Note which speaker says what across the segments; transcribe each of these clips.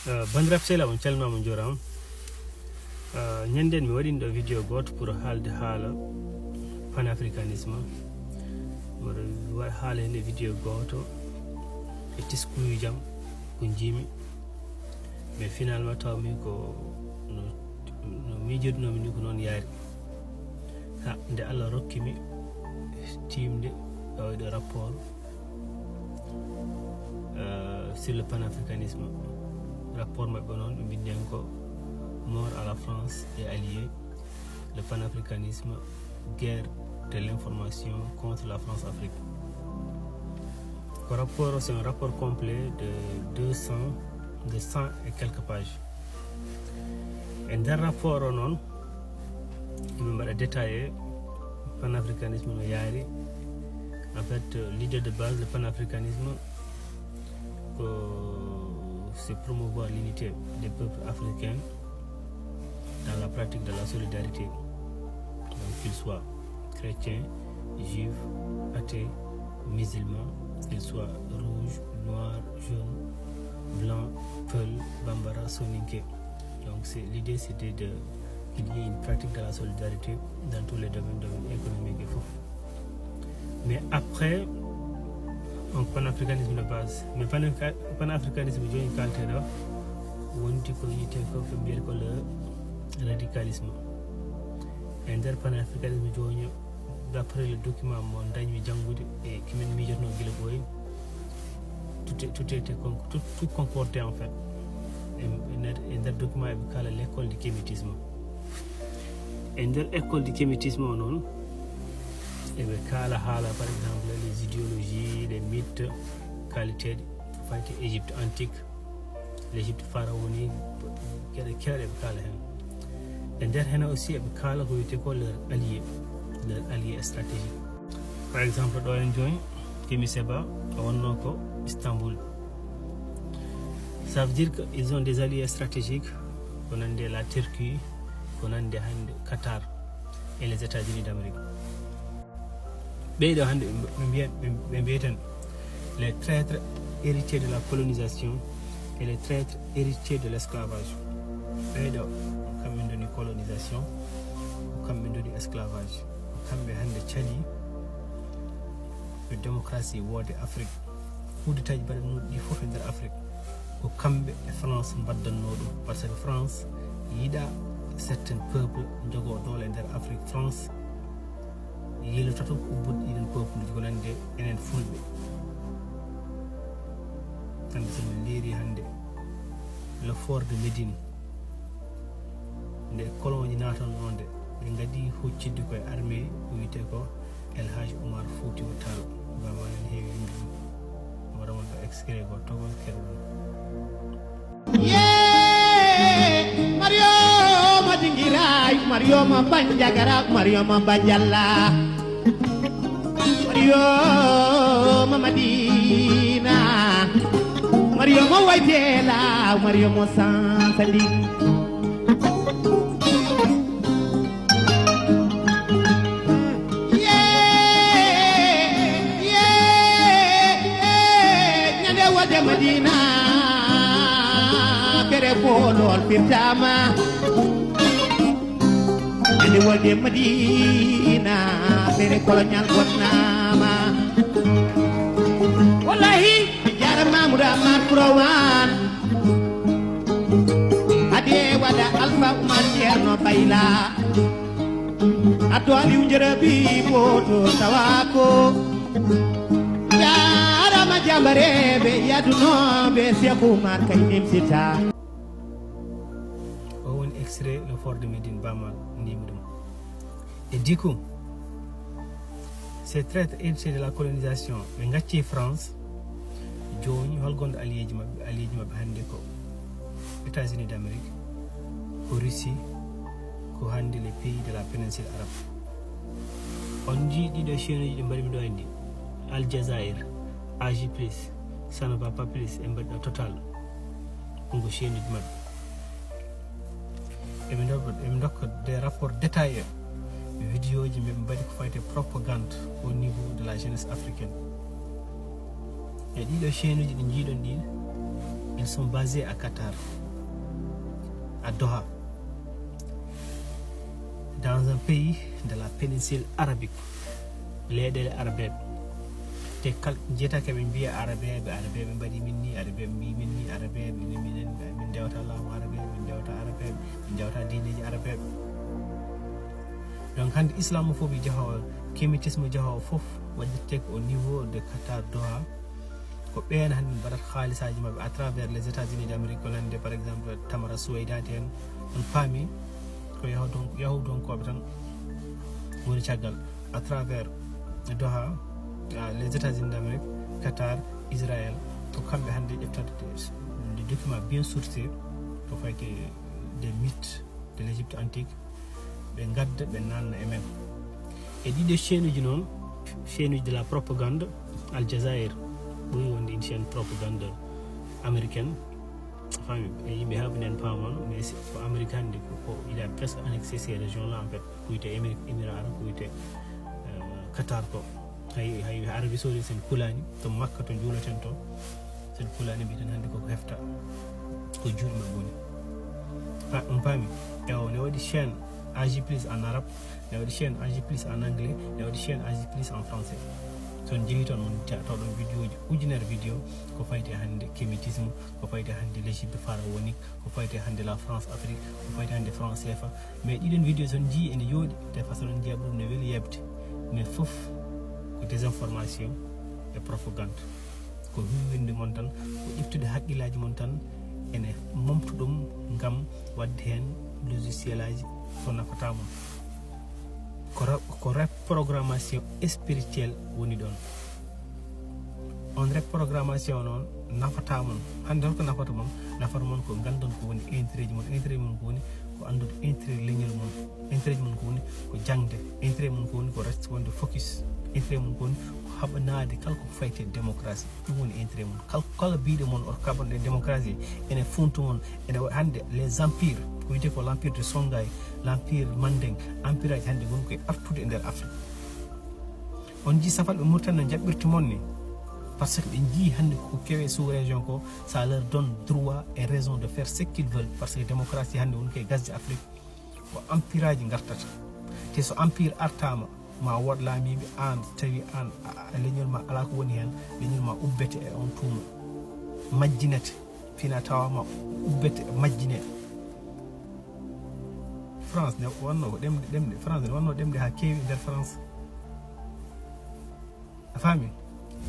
Speaker 1: bandiraɓe sehilaaɓe on calminama on jurama. Ñanden mi waɗino ɗo vidéo goto pour haalde haala panafricanisme. Mboɗo haala hende vidéo goto e teskuji jam ko jiimi, mais finalement tawmi ko no miijodunomi ni ko noon yaari. Nde Allah rokkimi timde ɗo rapport sur le panafricanisme. Rapport maɓɓe noon ɓe mbinden ko mort à la France et alliés, le panafricanisme, guerre de l'information contre la France-Afrique. Le rapport, c'est un rapport complet de 100 et quelques pages. Et dans le rapport, il m'a détaillé le panafricanisme. En fait, l'idée de base du panafricanisme, c'est promouvoir l'unité des peuples africains dans la pratique de la solidarité, donc qu'ils soient chrétiens, juifs, athées, musulmans, qu'ils soient rouges, noirs, jaunes, blancs, peuls, bambara, soninké. Donc l'idée c'était qu'il y ait une pratique de la solidarité dans tous les domaines économiques et tout. Mais après, un panafricanisme de base, mais panafricanisme je une qualité là, on dit que il était que le radicalisme. Et dans le panafricanisme d'après le document mon dañmi jangude et qui mène mijono gila boy, tout concordait en fait. Et dans le document il y a l'école du kémétisme. Et dans l'école du kémétisme non, et kala hala par exemple les idéologies, les mythes, qualité de l'Égypte antique, l'Égypte pharaonique, et derrière aussi et kala ko yite ko leur allié stratégique. Par exemple do en join Kémi Séba wonno ko Istanbul. Ça veut dire qu'ils ont des alliés stratégiques, qu'on a la Turquie, qu'on a le Qatar et les États-Unis d'Amérique. Les traîtres héritiers de la colonisation et les traîtres héritiers de l'esclavage. Comme une colonisation, comme une esclavage, comme une Tchali, la démocratie de l'Afrique, ou de taille il faut faire l'Afrique. Comme la France, parce que France, il y a certains peuples dans l'Afrique. France, il y a le peuple qui est fulbe. Le fort de Médine, les colons de Nathan Onde, les Gadi Huchid de l'armée, où il était El Haj Omar Fouti Outal, Madame extrait au Togo
Speaker 2: Mario Madingirai, Mario Mabanjagara, Mario Mabanjala, Mario Mamadina, Mario Mawaitela, Mario Mosantali. Madina kere bolol pirtama andi wode Madina kere kolonyal gotnama wallahi jarama mudamat kurawan ade wada alfa umar cerno bayla ato ali unjerabi boto tawako jambarebe yaduno be Sekou Oumar Kaynim Sita.
Speaker 1: On extrait le fort de Médine Bama Nimdum. Et du coup, ces traîtres héritiers de la colonisation, les France, Johnny Holgond allié hande ko États-Unis d'Amérique, ko Russie, ko hande les pays de la péninsule arabe. On dit des chaînes de mbari do indi Al Jazair, AG Plus, ça ne va pas plus, et total. On va chier du mal. Et des rapports détaillés, vidéos qui font des propagande au niveau de la jeunesse africaine. Et les chaînes ils sont basés à Qatar. à Doha, dans un pays de la péninsule arabique, leyɗele arabeɓe te jeetake ɓe mbiya arabeɓe mbaɗi min ni arabeɓe mbi min ni arabeɓe minen min dewata laamu arabeɓe min dewata arabeɓe min dewata diineji arabeɓe. Donc hande islamophobie jahowo kémitisme jahowo foof waɗirte au niveau de Qatar Doha ko ɓen hande mbaɗat haalisaji mabɓe à travers les États-Unis d'Amérique ko nande par exemple Tamara Suwaydati en on paami ko yahudonkoɓe tan woni caggal à travers Doha, les États-Unis d'Amérique, Qatar, Israël, to kamɓe hande ƴeftade des documents bien sourcés ko fayti des mythes de l'Égypte antique ɓe gadda ɓe nanna e men e ɗiɗo chaîne uji noon, chaîne uji de la propagande. Al Jazair ɓuri wonde une chaîne propagande américaine, fami e yimɓe haɓani en paamon, mais ko Amérique hande ko il a presque annexé ces régions là en fait ko wiyete émirat arab ko wiyete Qatar ko hay Arabie Saoudite sen kulani to Makka to juulaten to sen kulani mbiten hande koko hefta ko juuɗe mabɓe woni on paami ewo ne waɗi chaîne AJ Plus en arabe, ne waɗi chaîne AJ Plus en anglais, ne waɗi chaîne AJ Plus en français. Son jeehi toon mon tawɗon vidéo ji ujunere vidéo ko fayti hande kémitisme, ko fayti hande l'Égypte pharaonique, ko fayti hande la France Afrique, ko fayti hande France CFA. Mais ɗiɗon vidéo son jii ene yooɗi de façon on jiya ɗum ne weeli yebde, mais fof ko désinformation et propagande, ko huwinde mon tan, ko ƴeftude haqqillaji mon tan ene momta ɗum ngam wadde hen logiciel aji ko nafata mon, ko reprogrammation spirituelle woni ɗon. On reprogrammation noon nafata mon hande holko nafata mon, nafata mon ko gandon ko woni intérêt ji mon. Intérêt mon ko woni ko andude intérêt leñol mon, intérêt ji mon ko woni ko jangde, intérêt mon ko woni ko reste wonde focus, intérêt mon ko woni ko haɓanade kala ko fayte démocratie. ɗum woni intérêt mon. Kala biɗo mon oto kaɓanɗe démocratie ene funtu mon ene hande les empires ko wiyete ko l'empire de Songhai, l'empire Mandeng, empire aji hande woni koye artude e nder Afrique. On jii safalɓe Mauritanie no jaɓɓirta mon ni par ce que ɓe jii hande ko kewe sous région ko ça leur donne droit et raison de faire ce qu'ils veulent, parce que démocratie hande woni koye gasde Afrique ko empire aji gartata. te so empire artama ma wod laamiɓe an tawi an leñol ma ala ko woni hen, leñol ma ubbete e on tuuma majjinete fina tawama ubbete majjine. France ne wonno ko ɗemde France ne wonno ɗemde ha kewi nder France, a faami.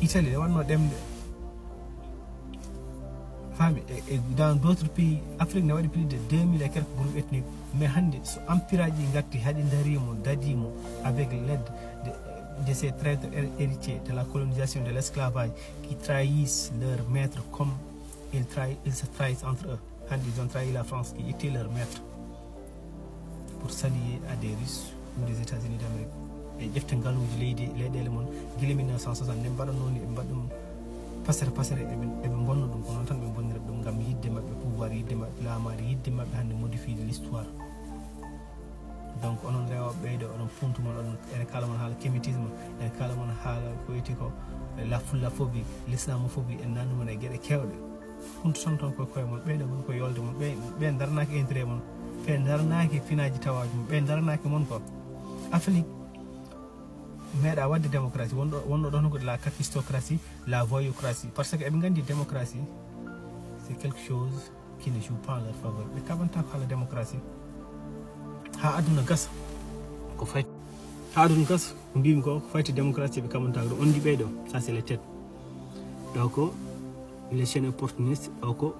Speaker 1: Italie ne wonno ɗemde, faami. Et dans d'autres pays Afrique ne waɗi plus de 2000 et quelques groupes ethniques, mais hande so empire aji garti haɗi darimo dadimo avec l'aide de ces traîtres héritiers de la colonisation, de l'esclavage, qui trahissent leur maître comme ils se trahissent entre eux. Hande ils ont trahi la France qui était leur maître pour s'allier à des Russes ou des États-Unis d'Amérique. Et ƴefte ngaluji leyɗele mon guila 1960 nde mbaɗanoni ɓe mbaɗa ɗum pasere eɓe bonno ɗum ko noon tan ɓe bonnira ɗum ngam yidde mabɓe pouvoir, yidde mabɓe laamade, yidde mabɓe hande modifiede l'histoire. Donc onon rewoɓe ɓeyɗo oɗon funtu mon, oɗon ene kala mon haala kémitisme, ene kala mon haala ko wiyete ko la fullaphobie, l'islamophobie, en nanni mon e gueɗe kewɗe. Funtu tan toon koye mon, ɓeyɗo woni ko yolde mon, ɓe daranaki intérêt mon, ɓe daranaki finaji tawaji mon, ɓe daranaki mon ko Afrique meeɗa wadde démocratie. Wonɗo ɗon ko la capistocratie, la voyocratie, parce que eɓe gandi démocratie c'est quelque chose qui ne joue pas en leur faveur. ɓe kaɓanta ko haala démocratie ha aduna gasa ko fayti, ha aduna gasa ko mbimi ko fayti démocratie ɓe kaɓanta ko ɗum. On di ɓeyɗo ça c'est les têtes ɗo ko les chaînes opportunistes, ɗo ko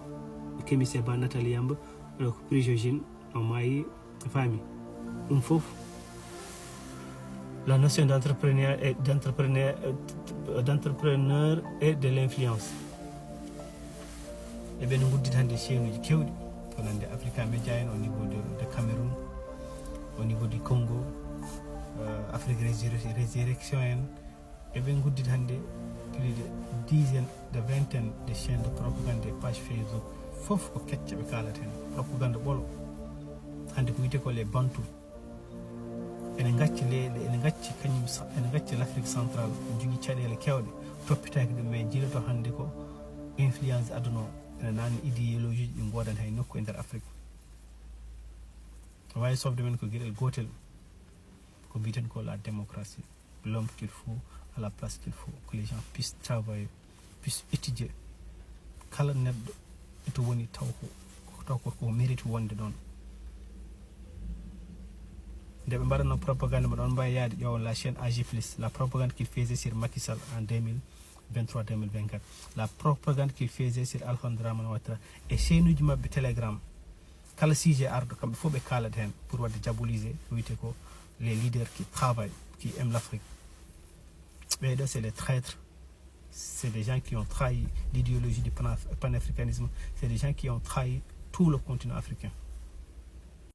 Speaker 1: Kémi Séba, Nathalie Yamba, ɗo ko Prigogine o maayi, faami. Ɗum fof la notion d'entrepreneur et de l'influence. Et bien nous goudit hande chaîne uji kewɗi ko nande Africa Media en au niveau de Cameroun, au niveau du Congo, Afrique Résurrection en. Et bien goudit hande plus de dizaine de vingtaine de chaînes de propagande et pages Facebook fof ko kecce ɓe kalata hen propagande ɓolo. Hande ko wiyete ko les Bantou ene gacci leyɗe, ene gacci kañum, ene gacci l'Afrique centrale, jogui caɗele kewɗe toppitaki ɗum, mais jiilato hande ko influence aduna o ene nanni idéologie ji ɗi godan hay nokku e nder Afrique. wawi sofde men ko gueɗel gotel ko mbiten ko la démocratie, l'homme qu'il faut à la place qu'il faut, que les gens puissent travailler, puissent étudier. Kala neɗɗo eto woni taw ko mérite wonde ɗon. Nde ɓe mbaɗatno propagande mo ɗon mbawi yaade ƴeewa la chaîne AJ+, la propagande qu'il faisait sur Macky Sall en 2023-2024, la propagande qu'il faisait sur Alpha Dramane Ouattara et chaînuji mabɓe Telegram, kala sujet arɗo kamɓe fof ɓe kalata hen pour wadde diaboliser wiyete ko les leaders qui travaillent, qui aiment l'Afrique. ɓeɗo c'est les traîtres, c'est des gens qui ont trahi l'idéologie du panafricanisme, c'est des gens qui ont trahi tout le continent africain.